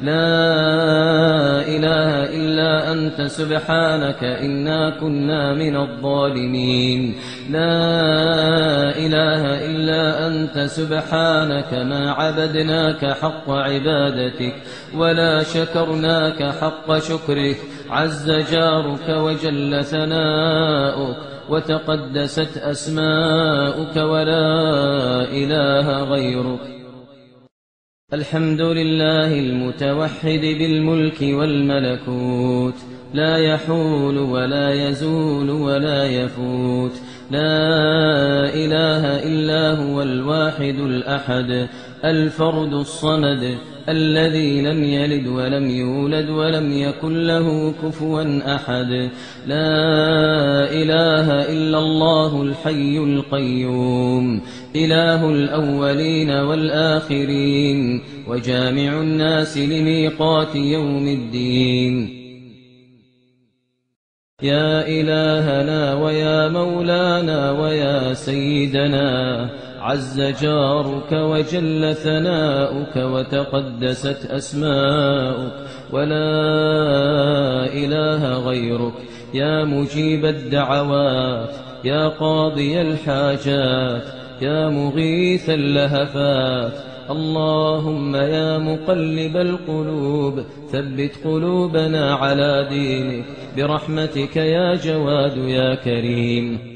لا إله إلا أنت سبحانك إنا كنا من الظالمين. لا إله إلا أنت سبحانك ما عبدناك حق عبادتك ولا شكرناك حق شكرك. عز جارك وجل ثناؤك وتقدست أسماؤك ولا إله غيرك. الحمد لله المتوحد بالملك والملكوت، لا يحول ولا يزول ولا يفوت. لا إله إلا هو الواحد الأحد الفرد الصمد الذي لم يلد ولم يولد ولم يكن له كفوا أحد. لا إله إلا الله الحي القيوم، إله الأولين والآخرين وجامع الناس لميقات يوم الدين. يا إلهنا ويا مولانا ويا سيدنا، عز جارك وجل ثناؤك وتقدست أسماؤك ولا إله غيرك. يا مجيب الدعوات، يا قاضي الحاجات، يا مغيث اللهفات. اللهم يا مقلب القلوب ثبت قلوبنا على دينك برحمتك يا جواد يا كريم.